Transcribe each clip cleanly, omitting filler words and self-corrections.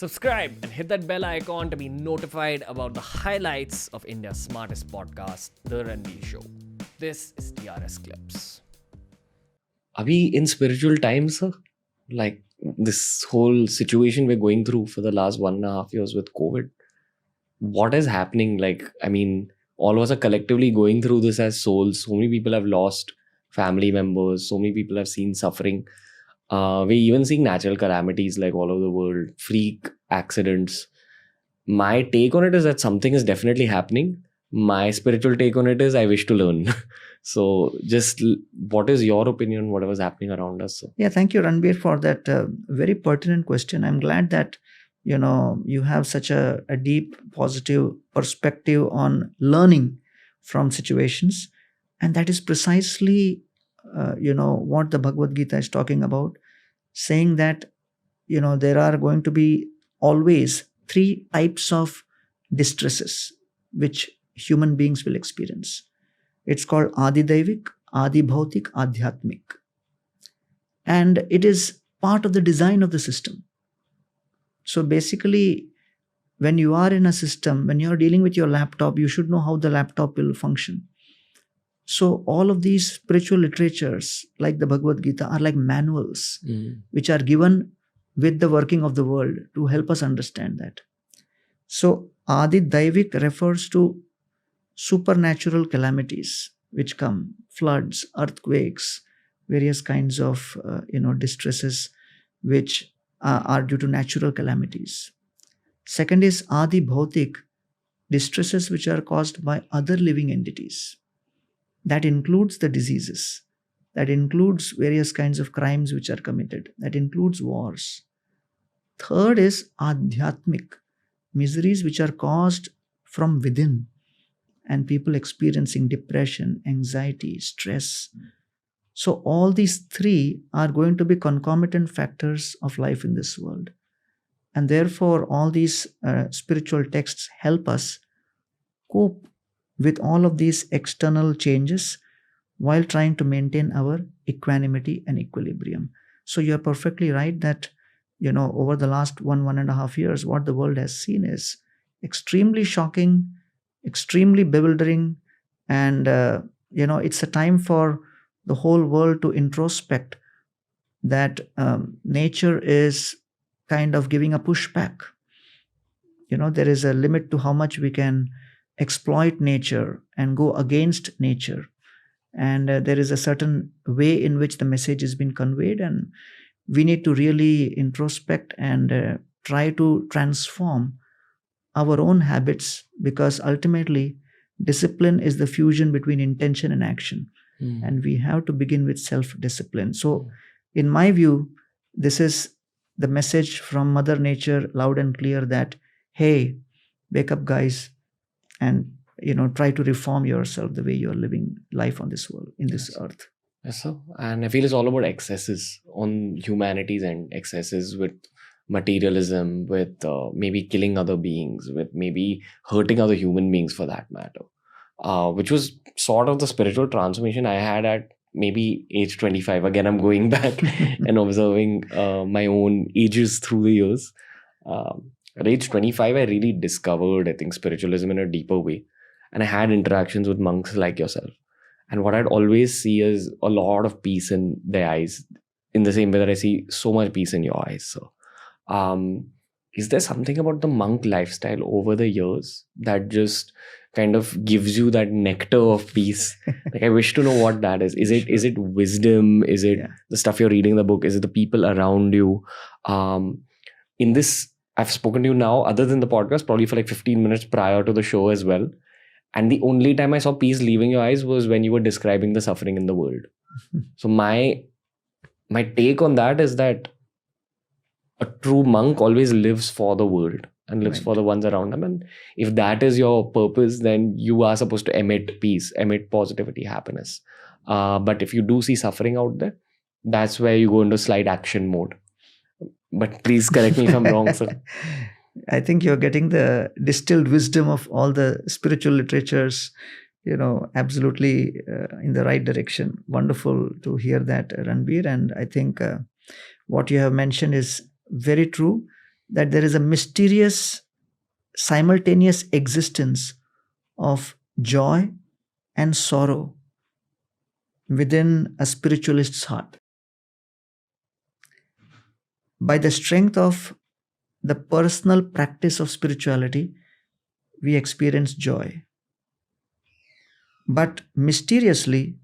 Subscribe and hit that bell icon to be notified about the highlights of India's smartest podcast, The Ranveer Show. This is TRS Clips. Abhi in spiritual times, like this whole situation we're going through for the last 1.5 years with COVID, what is happening? Like, I mean, all of us are collectively going through this as souls. So many people have lost family members. So many people have seen suffering. We're even seeing natural calamities like all over the world, freak accidents. My take on it is that something is definitely happening. My spiritual take on it is I wish to learn. So just what is your opinion on whatever's happening around us? Yeah, thank you, Ranveer, for that very pertinent question. I'm glad that, you have such a deep, positive perspective on learning from situations. And that is precisely, what the Bhagavad Gita is talking about, saying that, there are going to be always 3 types of distresses which human beings will experience. It's called Adi Daivik, Adi Bhautik, Adhyatmik. And it is part of the design of the system. So basically, when you are in a system, when you're dealing with your laptop, you should know how the laptop will function. So all of these spiritual literatures, like the Bhagavad Gita, are like manuals which are given with the working of the world to help us understand that. So Adi Daivik refers to supernatural calamities which come, floods, earthquakes, various kinds of distresses which are due to natural calamities. Second is Adi Bhautik, distresses which are caused by other living entities. That includes the diseases. That includes various kinds of crimes which are committed. That includes wars. Third is Adhyatmik, miseries which are caused from within, and people experiencing depression, anxiety, stress. So all these 3 are going to be concomitant factors of life in this world. And therefore, all these spiritual texts help us cope with all of these external changes while trying to maintain our equanimity and equilibrium. So you're perfectly right that, over the last 1.5 years, what the world has seen is extremely shocking, extremely bewildering. And, it's a time for the whole world to introspect that nature is kind of giving a pushback. There is a limit to how much we can exploit nature and go against nature. And there is a certain way in which the message has been conveyed, and we need to really introspect and try to transform our own habits, because ultimately discipline is the fusion between intention and action. And we have to begin with self-discipline. So in my view, this is the message from Mother Nature, loud and clear, that, hey, wake up guys, and try to reform yourself the way you're living life on this world, in this earth. Yes, sir. And I feel it's all about excesses on humanity's end, excesses with materialism, with maybe killing other beings, with maybe hurting other human beings for that matter, which was sort of the spiritual transformation I had at maybe age 25. Again, I'm going back and observing my own ages through the years. At age 25, I really discovered, I think, spiritualism in a deeper way. And I had interactions with monks like yourself. And what I'd always see is a lot of peace in their eyes, in the same way that I see so much peace in your eyes. So, is there something about the monk lifestyle over the years that just kind of gives you that nectar of peace? Like, I wish to know what that is. Is it wisdom? Is it the stuff you're reading in the book? Is it the people around you? In this, I've spoken to you now, other than the podcast, probably for like 15 minutes prior to the show as well. And the only time I saw peace leaving your eyes was when you were describing the suffering in the world. So my take on that is that a true monk always lives for the world and lives for the ones around them. And if that is your purpose, then you are supposed to emit peace, emit positivity, happiness. But if you do see suffering out there, that's where you go into slight action mode. But please correct me if I'm wrong, sir. I think you're getting the distilled wisdom of all the spiritual literatures, absolutely in the right direction. Wonderful to hear that, Ranveer. And I think what you have mentioned is very true. that there is a mysterious simultaneous existence of joy and sorrow within a spiritualist's heart. By the strength of the personal practice of spirituality, we experience joy. But mysteriously,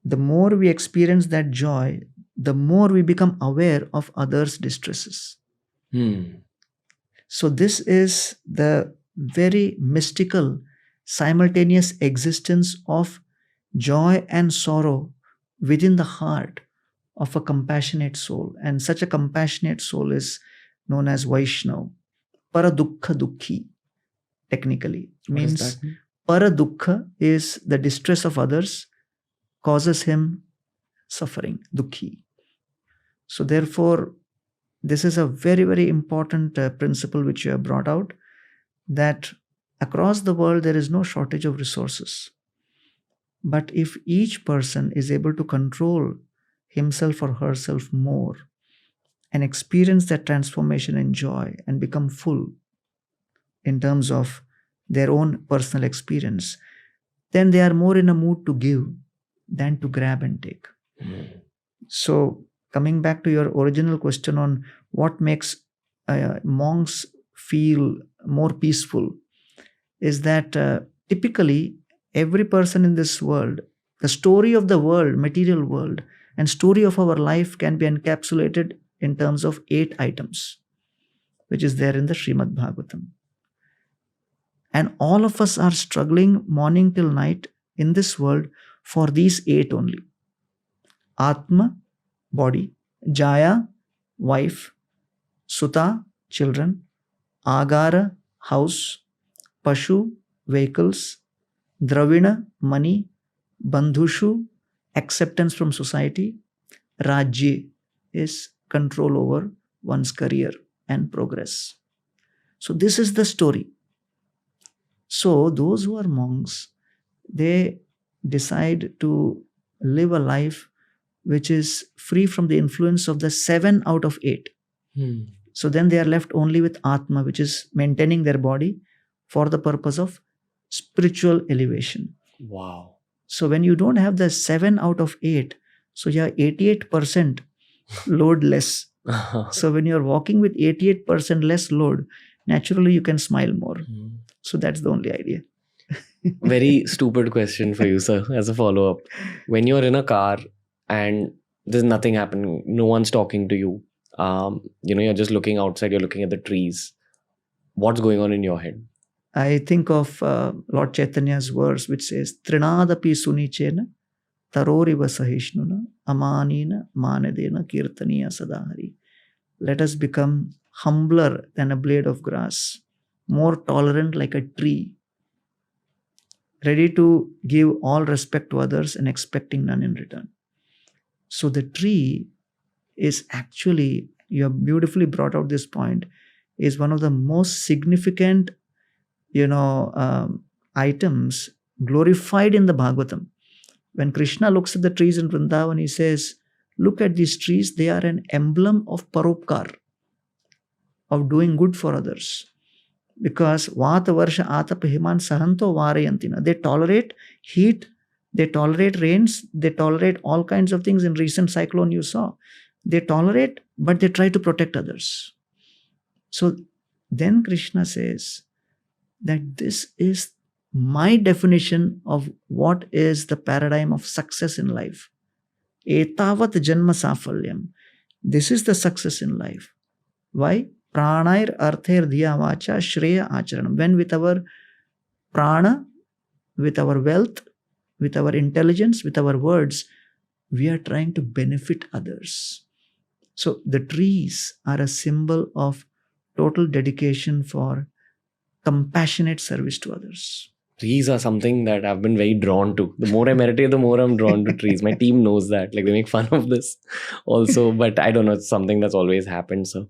the more we experience that joy, the more we become aware of others' distresses. So this is the very mystical, simultaneous existence of joy and sorrow within the heart of a compassionate soul. And such a compassionate soul is known as Vaishnav. Paradukha Dukhi, technically. Means Paradukha is the distress of others, causes him suffering, Dukhi. So therefore, this is a very, very important principle which you have brought out, that across the world there is no shortage of resources. But if each person is able to control himself or herself more and experience that transformation and joy and become full in terms of their own personal experience, then they are more in a mood to give than to grab and take. So coming back to your original question on what makes monks feel more peaceful, is that typically every person in this world, the story of the world, material world, and story of our life can be encapsulated in terms of 8 items, which is there in the Srimad Bhagavatam. And all of us are struggling morning till night in this world for these 8 only. Atma, body; Jaya, wife; Suta, children; Agara, house; Pashu, vehicles; Dravina, money; Bandhushu, acceptance from society; Rajya is control over one's career and progress. So this is the story. So those who are monks, they decide to live a life which is free from the influence of the 7 out of 8. So then they are left only with Atma, which is maintaining their body for the purpose of spiritual elevation. Wow. So when you don't have the 7 out of 8, so you are 88% load less. So when you're walking with 88% less load, naturally you can smile more. So that's the only idea. Very stupid question for you, sir, as a follow-up. When you're in a car and there's nothing happening, no one's talking to you, you're just looking outside, you're looking at the trees, what's going on in your head? I think of Lord Chaitanya's verse which says, Trinadapi sunichena taroriva sahishnuna amanina manadena kirtaniya sadahari. Let us become humbler than a blade of grass, more tolerant like a tree, ready to give all respect to others and expecting none in return. So the tree is actually, you have beautifully brought out this point, is one of the most significant items glorified in the Bhagavatam. When Krishna looks at the trees in Vrindavan, he says, look at these trees, they are an emblem of paropkar, of doing good for others. Because Vata Varsha Atapa Himan Sahanto Varayantina, they tolerate heat, they tolerate rains, they tolerate all kinds of things. In recent cyclone you saw, they tolerate, but they try to protect others. So then Krishna says that this is my definition of what is the paradigm of success in life. Etavat janma safalyam. This is the success in life. Why? Pranair arthair diya vacha shreya acharanam. When with our prana, with our wealth, with our intelligence, with our words, we are trying to benefit others. So the trees are a symbol of total dedication for compassionate service to others. Trees are something that I've been very drawn to. The more I meditate, the more I'm drawn to trees. My team knows that. Like, they make fun of this also, but I don't know, it's something that's always happened. So